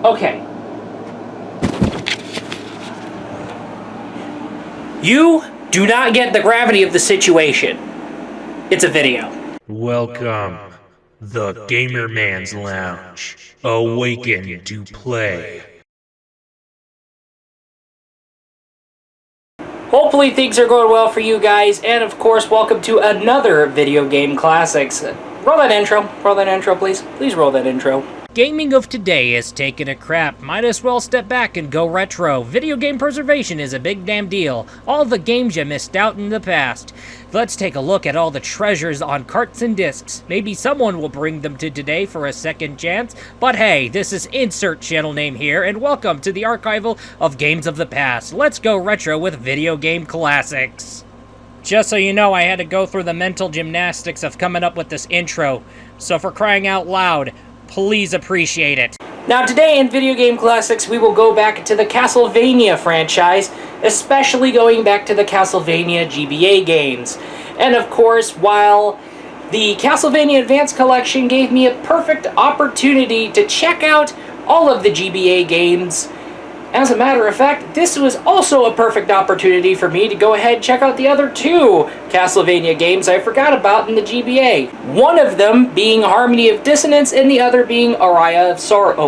Okay. You do not get the gravity of the situation. It's a video. Welcome, the Gamer Man's Lounge. Awaken to play. Hopefully things are going well for you guys, and of course, welcome to another Video Game Classics. Roll that intro, please. Please roll that intro. Gaming of today is taking a crap. Might as well step back and go retro. Video game preservation is a big damn deal. All the games you missed out in the past. Let's take a look at all the treasures on carts and discs. Maybe someone will bring them to today for a second chance. But hey, this is Insert Channel Name here, and welcome to the archival of games of the past. Let's go retro with Video Game Classics. Just so you know, I had to go through the mental gymnastics of coming up with this intro. So for crying out loud, please appreciate it. Now today in Video Game Classics, we will go back to the Castlevania franchise, especially going back to the Castlevania GBA games. And of course, while the Castlevania Advance Collection gave me a perfect opportunity to check out all of the GBA games, as a matter of fact, this was also a perfect opportunity for me to go ahead and check out the other two Castlevania games I forgot about in the GBA. One of them being Harmony of Dissonance, and the other being Aria of Sorrow.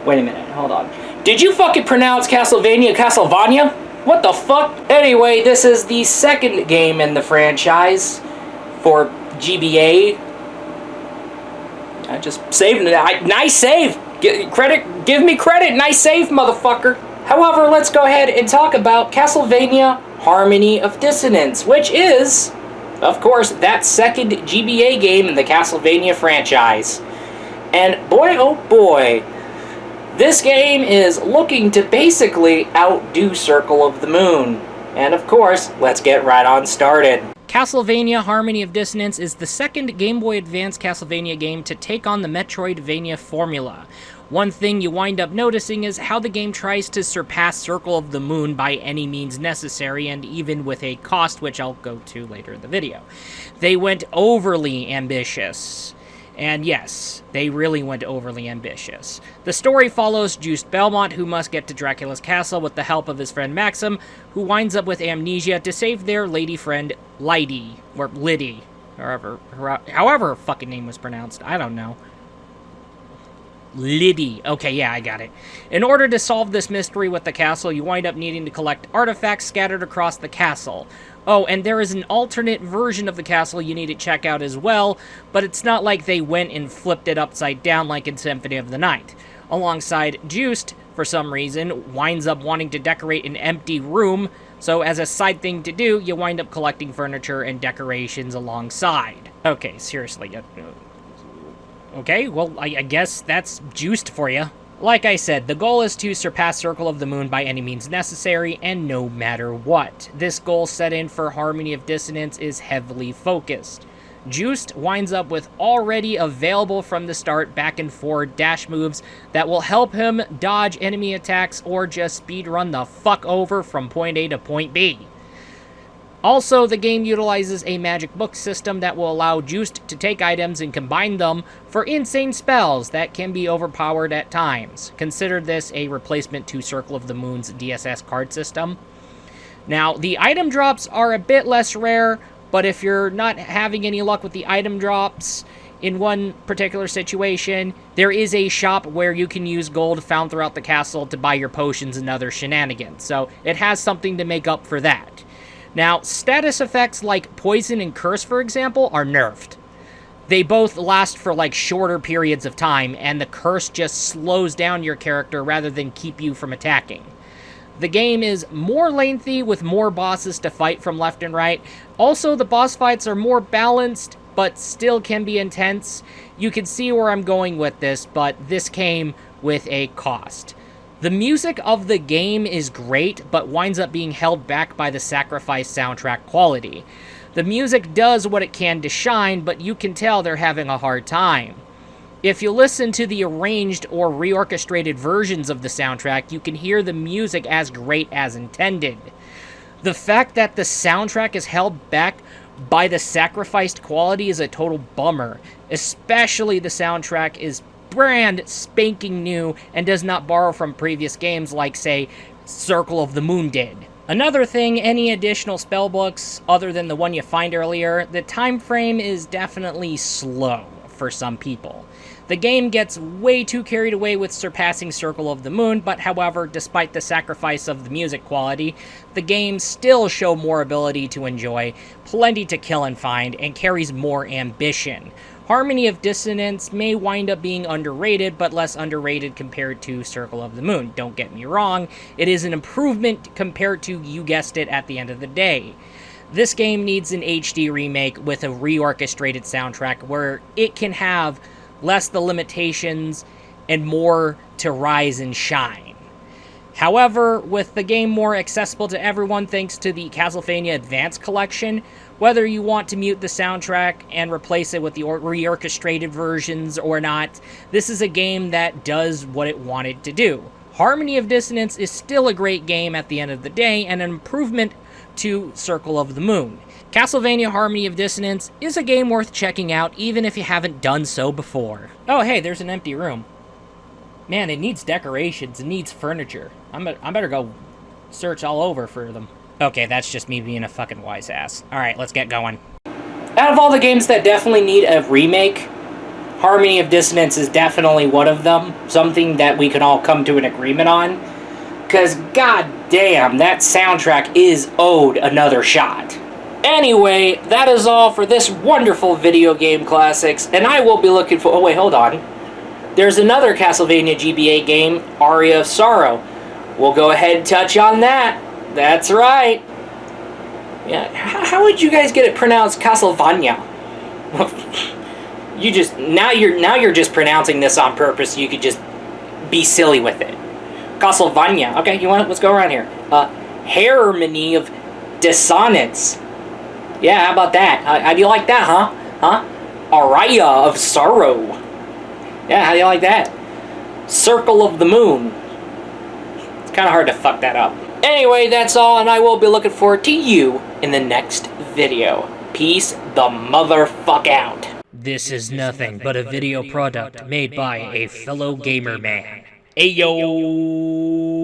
Wait a minute, hold on. Did you fucking pronounce Castlevania? What the fuck? Anyway, this is the second game in the franchise for GBA. I just saved it. Nice save! Give me credit, nice save, motherfucker. However, let's go ahead and talk about Castlevania Harmony of Dissonance, which is, of course, that second GBA game in the Castlevania franchise. And boy, oh boy, this game is looking to basically outdo Circle of the Moon. And of course, let's get right on started. Castlevania Harmony of Dissonance is the second Game Boy Advance Castlevania game to take on the Metroidvania formula. One thing you wind up noticing is how the game tries to surpass Circle of the Moon by any means necessary, and even with a cost, which I'll go to later in the video. They went overly ambitious. And yes, they really went overly ambitious. The story follows Juste Belmont, who must get to Dracula's castle with the help of his friend Maxim, who winds up with amnesia to save their lady friend Lydie, or Liddy, however her fucking name was pronounced, I don't know. Liddy. Okay, yeah, I got it. In order to solve this mystery with the castle, you wind up needing to collect artifacts scattered across the castle. Oh, and there is an alternate version of the castle you need to check out as well, but it's not like they went and flipped it upside down like in Symphony of the Night. Alongside Juste, for some reason, winds up wanting to decorate an empty room, so as a side thing to do, you wind up collecting furniture and decorations alongside. Okay, seriously. Okay, well, I guess that's Juste for you. Like I said, the goal is to surpass Circle of the Moon by any means necessary, and no matter what. This goal set in for Harmony of Dissonance is heavily focused. Juste winds up with already available from the start back and forward dash moves that will help him dodge enemy attacks or just speedrun the fuck over from point A to point B. Also, the game utilizes a magic book system that will allow Juste to take items and combine them for insane spells that can be overpowered at times. Consider this a replacement to Circle of the Moon's DSS card system. Now, the item drops are a bit less rare, but if you're not having any luck with the item drops in one particular situation, there is a shop where you can use gold found throughout the castle to buy your potions and other shenanigans, so it has something to make up for that. Now, status effects like Poison and Curse, for example, are nerfed. They both last for like shorter periods of time, and the Curse just slows down your character rather than keep you from attacking. The game is more lengthy with more bosses to fight from left and right. Also, the boss fights are more balanced, but still can be intense. You can see where I'm going with this, but this came with a cost. The music of the game is great, but winds up being held back by the sacrificed soundtrack quality. The music does what it can to shine, but you can tell they're having a hard time. If you listen to the arranged or reorchestrated versions of the soundtrack, you can hear the music as great as intended. The fact that the soundtrack is held back by the sacrificed quality is a total bummer. Especially the soundtrack is brand spanking new and does not borrow from previous games like, say, Circle of the Moon did. Another thing, any additional spellbooks other than the one you find earlier, the time frame is definitely slow for some people. The game gets way too carried away with surpassing Circle of the Moon, but however, despite the sacrifice of the music quality, the game still shows more ability to enjoy, plenty to kill and find, and carries more ambition. Harmony of Dissonance may wind up being underrated, but less underrated compared to Circle of the Moon. Don't get me wrong, it is an improvement compared to, you guessed it, at the end of the day. This game needs an HD remake with a reorchestrated soundtrack where it can have less the limitations and more to rise and shine. However, with the game more accessible to everyone thanks to the Castlevania Advance Collection, whether you want to mute the soundtrack and replace it with the reorchestrated versions or not, this is a game that does what it wanted to do. Harmony of Dissonance is still a great game at the end of the day and an improvement to Circle of the Moon. Castlevania Harmony of Dissonance is a game worth checking out even if you haven't done so before. Oh hey, there's an empty room. Man, it needs decorations, it needs furniture. I better go search all over for them. Okay, that's just me being a fucking wise ass. Alright, let's get going. Out of all the games that definitely need a remake, Harmony of Dissonance is definitely one of them. Something that we can all come to an agreement on. Because, goddamn, that soundtrack is owed another shot. Anyway, that is all for this wonderful video game classics, and I will be looking for... Oh, wait, hold on. There's another Castlevania GBA game, Aria of Sorrow. We'll go ahead and touch on that. That's right. Yeah, how would you guys get it pronounced Castlevania? Now you're just pronouncing this on purpose so you could just be silly with it. Castlevania. Okay, you want it? Let's go around here. Harmony of Dissonance. Yeah, how about that? How do you like that, huh? Aria of Sorrow. Yeah, how do you like that? Circle of the Moon. It's kind of hard to fuck that up. Anyway, that's all, and I will be looking forward to you in the next video. Peace the motherfuck out. This is nothing but a video product made by a fellow gamer man. Ayo!